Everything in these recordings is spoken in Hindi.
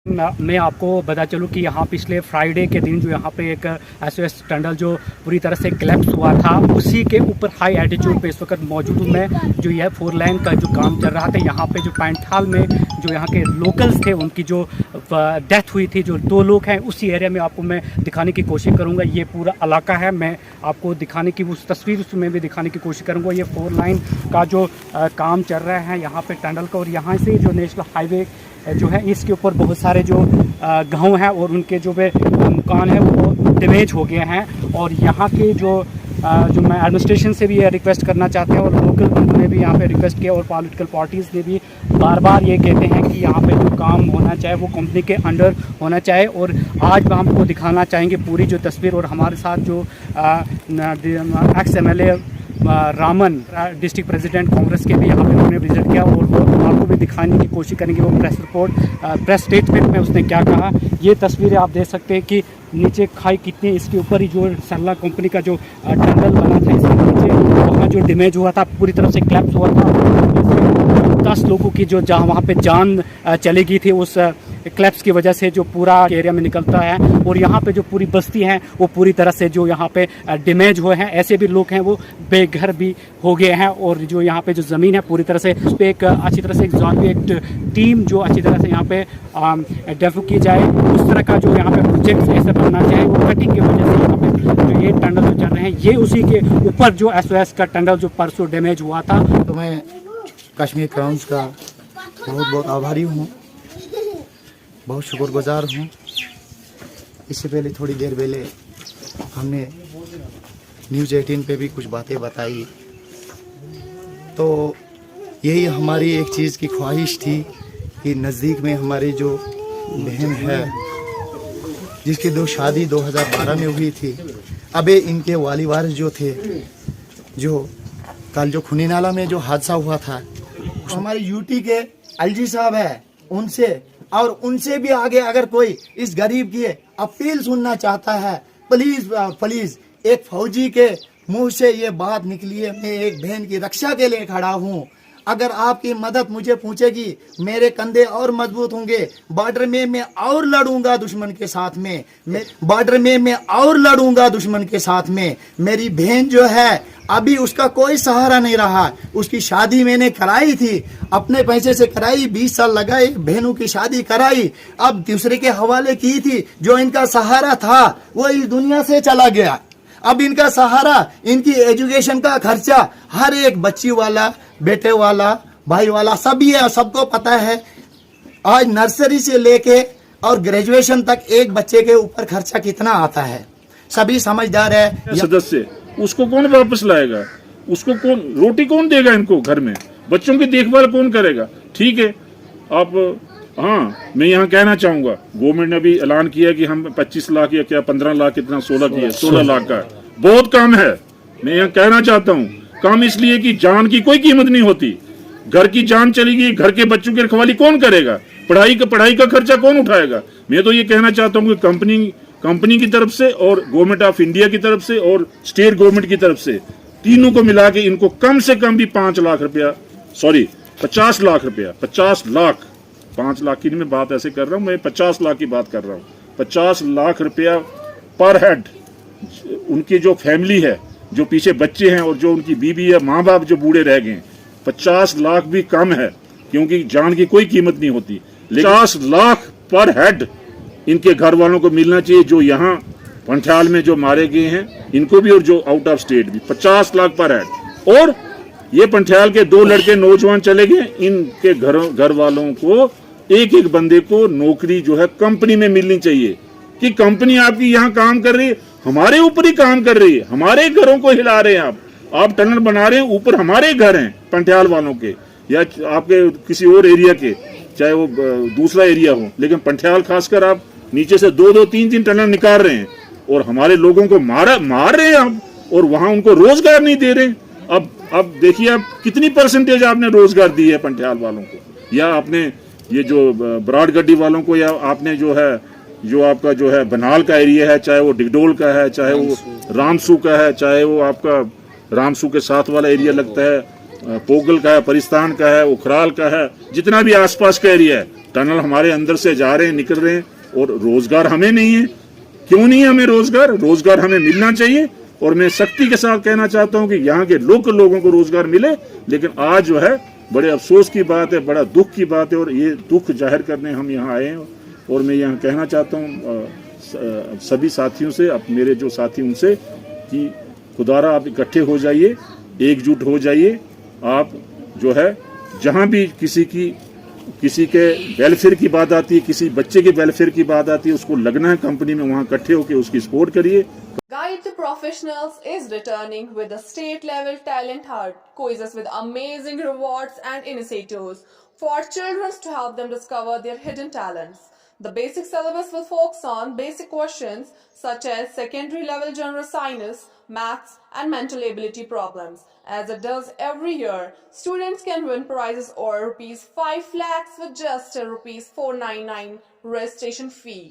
मैं आपको बता चलूँ कि यहाँ पिछले फ्राइडे के दिन जो यहाँ पे एक एसओएस टनल जो पूरी तरह से क्लैप्स हुआ था, उसी के ऊपर हाई एल्टीट्यूड पे इस वक्त मौजूद हूँ मैं। जो यह 4 लाइन का जो काम चल रहा था यहाँ पे, जो पैंथाल में जो यहाँ के लोकल्स थे उनकी जो डेथ हुई थी, जो 2 लोग हैं, उसी एरिया में आपको मैं दिखाने की कोशिश करूँगा। ये पूरा इलाका है, मैं आपको दिखाने की उस तस्वीर उसमें भी दिखाने की कोशिश करूँगा। ये 4 लाइन का जो काम चल रहा है यहाँ पे टनल का, और यहाँ से जो नेशनल हाईवे जो है इसके ऊपर बहुत सारे जो गाँव हैं और उनके जो मकान हैं वो डैमेज हो गए हैं। और यहाँ के जो मैं एडमिनिस्ट्रेशन से भी ये रिक्वेस्ट करना चाहते हैं, और लोकल लोगों ने भी यहाँ पे रिक्वेस्ट किया, और पॉलिटिकल पार्टीज़ ने भी बार बार ये कहते हैं कि यहाँ पे जो काम होना चाहिए वो कंपनी के अंडर होना चाहिए। और आज हम आपको दिखाना चाहेंगे पूरी जो तस्वीर, और हमारे साथ जो x MLA Raman district president Congress के भी यहाँ पे उन्होंने विजिट किया, और वो आपको भी दिखाने की कोशिश करेंगे वो प्रेस स्टेटमेंट में उसने क्या कहा। ये तस्वीरें आप देख सकते हैं कि नीचे खाई कितनी, इसके ऊपर ही जो सरला कंपनी का जो टनल बना था इसके नीचे वहाँ जो डैमेज हुआ था, पूरी तरह से क्लैप्स हुआ था। 10 लोगों की जो जहाँ वहाँ पे जान चली गई थी उस क्लैप्स की वजह से, जो पूरा एरिया में निकलता है। और यहाँ पे जो पूरी बस्ती है वो पूरी तरह से जो यहाँ पे डैमेज हुए हैं। ऐसे भी लोग हैं वो बेघर भी हो गए हैं, और जो यहाँ पे जो ज़मीन है पूरी तरह से उस पर एक अच्छी तरह से एक टीम जो अच्छी तरह से यहाँ पे डेवलप की जाए, उस तरह का जो यहाँ पे प्रोजेक्ट ऐसा बनना चाहिए। वो कटिंग की वजह से यहाँ पे जो ये टनल जो चल रहे हैं, ये उसी के ऊपर जो SOS का टनल जो परसों डैमेज हुआ था। तो मैं कश्मीर क्राउन्स का बहुत आभारी हूँ, बहुत शुक्रगुजार हूँ। इससे पहले थोड़ी देर पहले हमने न्यूज़ 18 पे भी कुछ बातें बताई, तो यही हमारी एक चीज़ की ख्वाहिश थी कि नज़दीक में हमारी जो बहन है जिसकी शादी 2012 में हुई थी, अबे इनके वाली वारिस जो थे, जो कल जो खुनी नाला में जो हादसा हुआ था, हमारे यूटी के अलजी साहब है, उनसे और उनसे भी आगे अगर कोई इस गरीब की अपील सुनना चाहता है, प्लीज एक फौजी के मुंह से ये बात निकली है, मैं एक बहन की रक्षा के लिए खड़ा हूँ। अगर आपकी मदद मुझे पूछेगी, मेरे कंधे और मजबूत होंगे। बॉर्डर में मैं और लड़ूंगा दुश्मन के साथ में, बॉर्डर में मैं और लड़ूंगा दुश्मन के साथ में। मेरी बहन जो है अभी उसका कोई सहारा नहीं रहा। उसकी शादी मैंने कराई थी, अपने पैसे से कराई, 20 साल लगाए, बहनों की शादी कराई, अब दूसरे के हवाले की थी। जो इनका सहारा था वो इस दुनिया से चला गया। अब इनका सहारा, इनकी एजुकेशन का खर्चा, हर एक बच्ची वाला, बेटे वाला, भाई वाला सभी है, सबको पता है। आज नर्सरी से लेके और ग्रेजुएशन तक एक बच्चे के ऊपर खर्चा कितना आता है, सभी समझदार है। सदस्य उसको कौन वापस लाएगा, उसको कौन रोटी कौन देगा, इनको घर में बच्चों की देखभाल कौन करेगा। ठीक है, आप हाँ, मैं यहाँ कहना चाहूंगा, गवर्नमेंट ने अभी ऐलान किया कि हम 25 लाख या क्या 15 लाख कितना 16 लाख का बहुत कम है। मैं यहाँ कहना चाहता हूँ, कम इसलिए कि जान की कोई कीमत नहीं होती। घर की जान चली गई, घर के बच्चों की रखवाली कौन करेगा, पढ़ाई का खर्चा कौन उठाएगा। मैं तो ये कहना चाहता हूँ कि कंपनी की तरफ से और गवर्नमेंट ऑफ इंडिया की तरफ से और स्टेट गवर्नमेंट की तरफ से, तीनों को मिला के इनको कम से कम भी 5 लाख रुपया, 50 लाख रुपया, 50 लाख, 5 लाख की नहीं मैं बात ऐसे कर रहा हूँ, मैं 50 लाख की बात कर रहा हूँ। 50 लाख रुपया पर हेड, उनकी जो फैमिली है, जो पीछे बच्चे हैं और जो उनकी बीबी है, माँ बाप जो बूढ़े रह गए, 50 लाख भी कम है, क्योंकि जान की कोई कीमत नहीं होती। 50 लाख पर हेड इनके घर वालों को मिलना चाहिए, जो यहाँ पंठाल में जो मारे गए हैं इनको भी, और जो आउट ऑफ स्टेट भी। 50 लाख पर हेड। और ये पंठाल के 2 लड़के नौजवान चले गए, इनके घर वालों को एक बंदे को नौकरी जो है कंपनी में मिलनी चाहिए, कि कंपनी आपकी यहाँ काम कर रही है, हमारे ऊपर ही काम कर रही है, हमारे घरों को हिला रहे हैं। आप टनल बना रहे हैं, ऊपर हमारे घर हैं पंठाल वालों के या आपके किसी और एरिया के, चाहे वो दूसरा एरिया हो, लेकिन पंठाल खासकर आप नीचे से 2-2, 3-3 टनल निकाल रहे हैं और हमारे लोगों को मार रहे हैं आप, और वहां उनको रोजगार नहीं दे रहे। अब देखिए आप कितनी परसेंटेज आपने रोजगार दी है पंठाल वालों को, या आपने ये जो ब्रॉड गड्डी वालों को, या आपने जो है जो आपका जो है बनाल का एरिया है, चाहे वो डिगडोल का है, चाहे वो रामसू का है, चाहे वो आपका रामसू के साथ वाला एरिया लगता है, पोगल का है, परिस्तान का है, उखराल का है, जितना भी आसपास का एरिया है, टनल हमारे अंदर से जा रहे हैं, निकल रहे हैं, और रोजगार हमें नहीं है। क्यों नहीं है हमें रोजगार? रोजगार हमें मिलना चाहिए, और मैं सख्ती के साथ कहना चाहता हूं कि यहाँ के लोकल लोगों को रोजगार मिले। लेकिन आज जो है बड़े अफसोस की बात है, बड़ा दुख की बात है, और ये दुख जाहिर करने हम यहाँ आए हैं। और मैं यहाँ कहना चाहता हूँ सभी साथियों से, अब मेरे जो साथी उनसे, कि खुदारा आप इकट्ठे हो जाइए, एकजुट हो जाइए। आप जो है जहाँ भी किसी के वेलफेयर की बात आती है, किसी बच्चे के वेलफेयर की बात आती है, उसको लगना है कंपनी में, वहाँ इकट्ठे होकर उसकी सपोर्ट करिए। Guide the Professionals is returning with a state-level talent hunt, quizzes with amazing rewards and initiatives for children to help them discover their hidden talents. The basic syllabus will focus on basic questions such as secondary level general science, maths and mental ability problems. As it does every year, students can win prizes or ₹5 lakhs with just a ₹499 registration fee.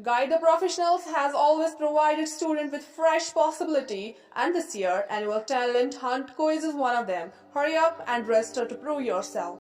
Guide the Professionals has always provided students with fresh possibility, and this year annual talent hunt quiz is one of them. Hurry up and register to prove yourself.